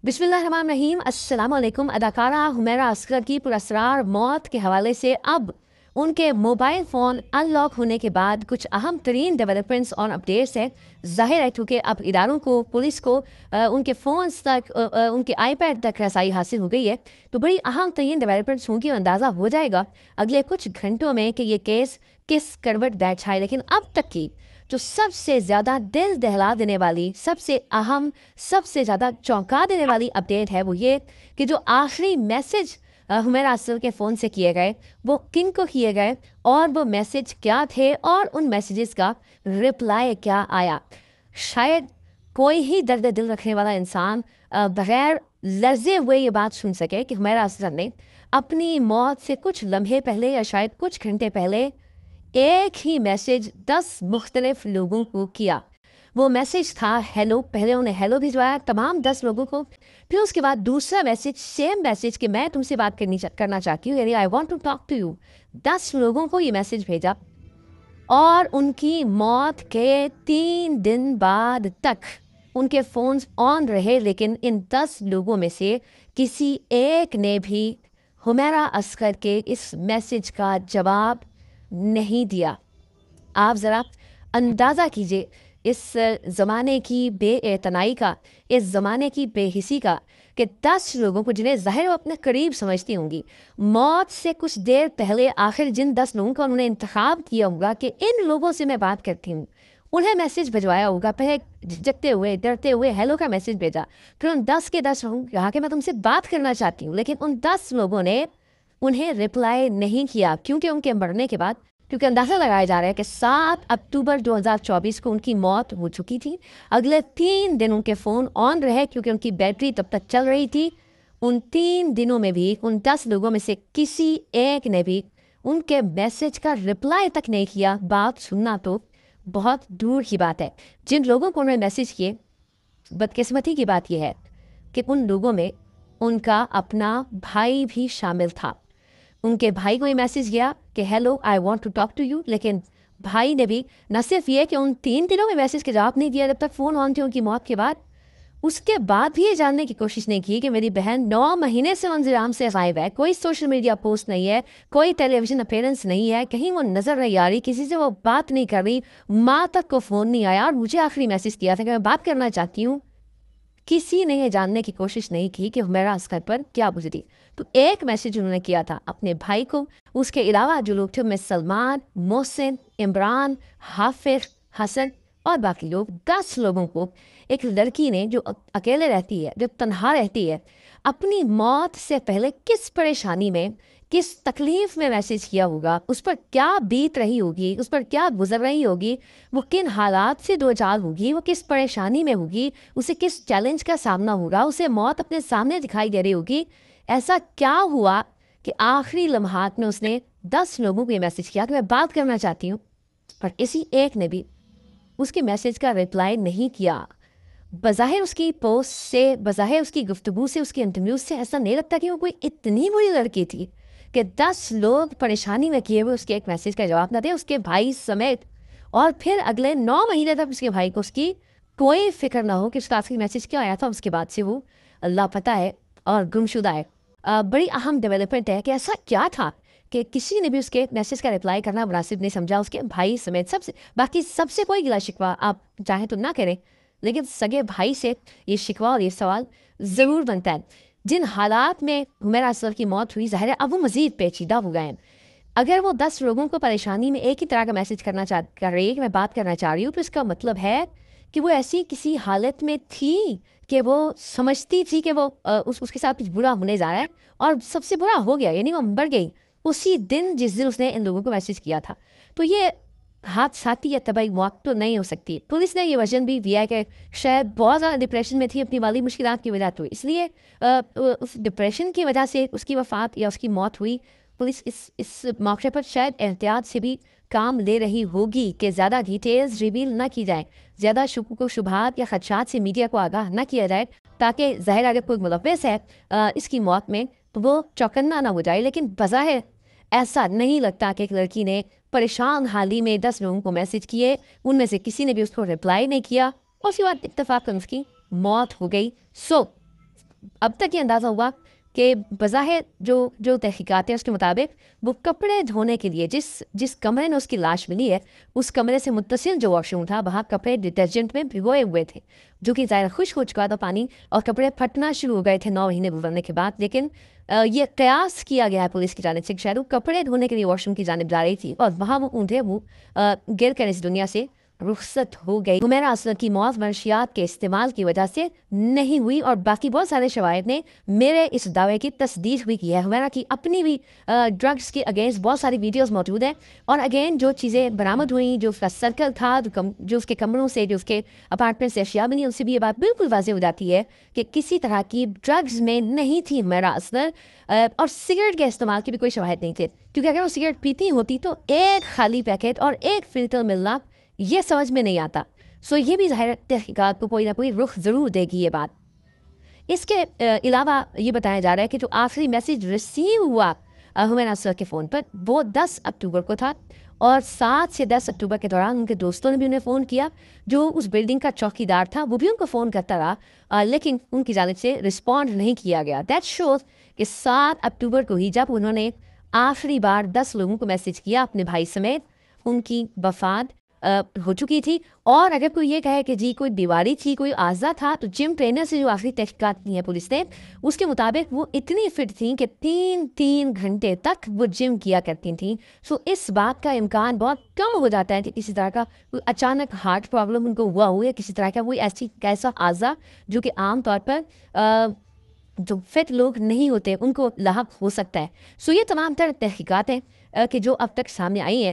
बिस्मिल्लाहिर्रहमानिर्रहीम। अस्सलाम वालेकुम। अदाकारा हुमैरा असगर की पुरअसरार मौत के हवाले से अब उनके मोबाइल फ़ोन अनलॉक होने के बाद कुछ अहम तरीन डेवलपमेंट्स और अपडेट्स हैं। ज़ाहिर है क्योंकि अब इदारों को, पुलिस को उनके फ़ोन्स तक, उनके आईपैड तक रसाई हासिल हो गई है, तो बड़ी अहम तरीन डेवलपमेंट्स होंगी और अंदाज़ा हो जाएगा अगले कुछ घंटों में कि ये केस किस करवट बैठाए। लेकिन अब तक की जो सबसे ज़्यादा दिल दहला देने वाली, सबसे अहम, सबसे ज़्यादा चौंका देने वाली अपडेट है वो ये कि जो आखिरी मैसेज हुमैरा असगर के फ़ोन से किए गए वो किन को किए गए और वो मैसेज क्या थे और उन मैसेजेस का रिप्लाई क्या आया। शायद कोई ही दर्द दिल रखने वाला इंसान बगैर लर्जे हुए ये बात सुन सके कि हुमैरा असगर ने अपनी मौत से कुछ लम्हे पहले या शायद कुछ घंटे पहले एक ही मैसेज 10 मुख्तलिफ लोगों को किया। वो मैसेज था हेलो। पहले उन्हें हेलो भिजवाया तमाम 10 लोगों को, फिर उसके बाद दूसरा मैसेज, सेम मैसेज कि मैं तुमसे बात करना चाहती हूँ, यानी I want to talk to you. 10 लोगों को ये मैसेज भेजा और उनकी मौत के 3 दिन बाद तक उनके फ़ोन्स ऑन रहे, लेकिन इन 10 लोगों में से किसी एक ने भी हुमैरा असगर के इस मैसेज का जवाब नहीं दिया। आप ज़रा अंदाज़ा कीजिए इस ज़माने की बेएतनाई का, इस ज़माने की बेहिसी का कि 10 लोगों को, जिन्हें ज़ाहिर वो अपने करीब समझती होंगी, मौत से कुछ देर पहले आखिर जिन 10 लोगों का उन्होंने इंतखाब किया होगा कि इन लोगों से मैं बात करती हूँ, उन्हें मैसेज भिजवाया होगा। पहले झिझकते हुए, डरते हुए हेलो का मैसेज भेजा, फिर उन 10 के 10 लोगों कहा कि मैं तुमसे बात करना चाहती हूँ, लेकिन उन 10 लोगों ने उन्हें रिप्लाई नहीं किया क्योंकि उनके मरने के बाद, क्योंकि अंदाज़ा लगाया जा रहा है कि 7 अक्टूबर 2024 को उनकी मौत हो चुकी थी। अगले 3 दिन उनके फ़ोन ऑन रहे क्योंकि उनकी बैटरी तब तक चल रही थी। उन 3 दिनों में भी उन 10 लोगों में से किसी एक ने भी उनके मैसेज का रिप्लाई तक नहीं किया। बात सुनना तो बहुत दूर की बात है। जिन लोगों को उन्होंने मैसेज किए, बदकिस्मती की बात यह है कि उन लोगों में उनका अपना भाई भी शामिल था। उनके भाई को ये मैसेज गया कि hello I want to talk to you, लेकिन भाई ने भी न सिर्फ ये कि उन 3 दिनों में मैसेज के जवाब नहीं दिया जब तक फ़ोन ऑन थे उनकी मौत के बाद, उसके बाद भी ये जानने की कोशिश नहीं की कि मेरी बहन 9 महीने से मंजराम से गायब है। कोई सोशल मीडिया पोस्ट नहीं है, कोई टेलीविज़न अपीयरेंस नहीं है, कहीं वो नज़र नहीं आ रही, किसी से वो बात नहीं कर रही, माँ तक को फ़ोन नहीं आया और मुझे आखिरी मैसेज किया था कि मैं बात करना चाहती हूँ। किसी ने ये जानने की कोशिश नहीं की कि हुमैरा असगर पर क्या गुजरी। तो एक मैसेज उन्होंने किया था अपने भाई को। उसके अलावा जो लोग थे उनमें सलमान, मोहसिन, इमरान, हाफिज, हसन और बाकी लोग, 10 लोगों को एक लड़की ने जो अकेले रहती है, जो तन्हा रहती है, अपनी मौत से पहले किस परेशानी में, किस तकलीफ़ में मैसेज किया होगा, उस पर क्या बीत रही होगी, उस पर क्या गुजर रही होगी, वो किन हालात से दो चार होगी, वो किस परेशानी में होगी, उसे किस चैलेंज का सामना होगा, उसे मौत अपने सामने दिखाई दे रही होगी। ऐसा क्या हुआ कि आखिरी लम्हात में उसने 10 लोगों को ये मैसेज किया कि मैं बात करना चाहती हूँ, पर किसी एक ने भी उसके मैसेज का रिप्लाई नहीं किया। बज़ाहिर उसकी पोस्ट से, बज़ाहिर उसकी गुफ्तगू से, उसके इंटरव्यू से ऐसा नहीं लगता कि वो कोई इतनी बुरी लड़की थी कि 10 लोग परेशानी में किए हुए उसके एक मैसेज का जवाब ना दें, उसके भाई समेत। और फिर अगले 9 महीने तक उसके भाई को उसकी कोई फिक्र ना हो कि उसका आखिरी मैसेज क्या आया था। उसके बाद से वो अल्लाह पता है और गुमशुदा है। बड़ी अहम डेवलपमेंट है कि ऐसा क्या था कि किसी ने भी उसके मैसेज का रिप्लाई करना मुनासिब नहीं समझा, उसके भाई समेत। सबसे, बाकी सबसे कोई गिला शिकवा आप चाहें तो ना करें, लेकिन सगे भाई से ये शिकवा और ये सवाल ज़रूर बनता है। जिन हालात में हुमैरा असगर की मौत हुई, ज़ाहिर है अब वो मज़ीद पेचीदा हो गए हैं। अगर वो 10 लोगों को परेशानी में एक ही तरह का मैसेज कर रही है कि मैं बात करना चाह रही हूँ, तो इसका मतलब है कि वो ऐसी किसी हालत में थी कि वो समझती थी कि वो उसके साथ कुछ बुरा होने जा रहा है, और सबसे बुरा हो गया, यानी वो मर गई उसी दिन जिस दिन उसने इन लोगों को मैसेज किया था। तो ये हादसाती या तबाही मौत तो नहीं हो सकती। पुलिस ने ये वर्जन भी दिया है कि शायद बहुत ज़्यादा डिप्रेशन में थी, अपनी माली मुश्किलात की वजह, तो इसलिए उस डिप्रेशन की वजह से उसकी वफ़ात या उसकी मौत हुई। पुलिस इस मौके पर शायद एहतियात से भी काम ले रही होगी कि ज़्यादा डिटेल्स रिवील ना की जाए, ज़्यादा शुबुक व शुबहात या खदशात से मीडिया को आगाह ना किया जाए, ताकि ज़ाहिर अगर कोई मुलव्वस है इसकी मौत में तो वो चौकन्ना ना हो जाए। लेकिन बज़ाहिर ऐसा नहीं लगता कि एक लड़की ने परेशान हाली में 10 लोगों को मैसेज किए, उनमें से किसी ने भी उसको रिप्लाई नहीं किया, और उसके बाद इत्तेफाकन उसकी मौत हो गई। सो اب تک یہ اندازہ ہوا کہ بظاہر جو تحقیقات ہیں اس کے مطابق وہ کپڑے دھونے کے لیے جس کمرے میں اس کی لاش ملی ہے اس کمرے سے متصل جو واش روم تھا وہاں کپڑے ڈٹرجنٹ میں بھگوئے ہوئے تھے، جو کہ ظاہر خشک ہو چکا تھا پانی، اور کپڑے پھٹنا شروع ہو گئے تھے 9 مہینے گزرنے کے بعد. لیکن یہ قیاس کیا گیا ہے پولیس کی جانب سے کہ شاید وہ کپڑے دھونے کے لیے واش روم کی جانب جا رہی تھی اور وہاں وہ اونٹے وہ گر کر اس دنیا سے رخصت ہو گئی. حمیرہ اسد کی موت منشیات کے استعمال کی وجہ سے نہیں ہوئی، اور باقی بہت سارے شواہد نے میرے اس دعوے کی تصدیق بھی کی ہے. حمیرہ کی اپنی بھی ڈرگس کے اگینسٹ بہت ساری ویڈیوز موجود ہیں، اور اگین جو چیزیں برآمد ہوئیں، جو اس کا سرکل تھا، جو اس کے کمروں سے، جو اس کے اپارٹمنٹ سے اشیاء بنی، ان سے بھی یہ بات بالکل واضح ہو جاتی ہے کہ کسی طرح کی ڈرگز میں نہیں تھی حمیرہ اسد، اور سگریٹ کے استعمال کے بھی کوئی شواہد نہیں تھے، کیونکہ اگر وہ سگریٹ پیتی ہوتی تو ایک خالی پیکٹ اور ایک فلٹر ملنا یہ سمجھ میں نہیں آتا. یہ بھی ظاہر تحقیقات کو کوئی نہ کوئی رخ ضرور دے گی یہ بات. اس کے علاوہ یہ بتایا جا رہا ہے کہ جو آخری میسیج ریسیو ہوا حمیرہ اسد کے فون پر وہ 10 اکتوبر کو تھا، اور 7 سے 10 اکتوبر کے دوران ان کے دوستوں نے بھی انہیں فون کیا. جو اس بلڈنگ کا چوکیدار تھا وہ بھی ان کو فون کرتا رہا، لیکن ان کی جانب سے رسپونڈ نہیں کیا گیا. دیٹ شوز کہ 7 اکتوبر کو ہی جب انہوں نے آخری بار 10 لوگوں کو میسیج کیا اپنے بھائی سمیت، ان کی وفات ہو چکی تھی. اور اگر کوئی یہ کہے کہ جی کوئی بیماری تھی، کوئی عارضہ تھا، تو جم ٹرینر سے جو آخری تحقیقات کی ہیں پولیس نے اس کے مطابق وہ اتنی فٹ تھیں کہ 3 گھنٹے تک وہ جم کیا کرتی تھیں. اس بات کا امکان بہت کم ہو جاتا ہے کہ کسی طرح کا کوئی اچانک ہارٹ پرابلم ان کو ہوا ہو، یا کسی طرح کا کوئی ایسا عارضہ جو کہ عام طور پر جو فٹ لوگ نہیں ہوتے ان کو لاحق ہو سکتا ہے. یہ تمام تر تحقیقات ہیں کہ جو اب تک سامنے آئی ہیں.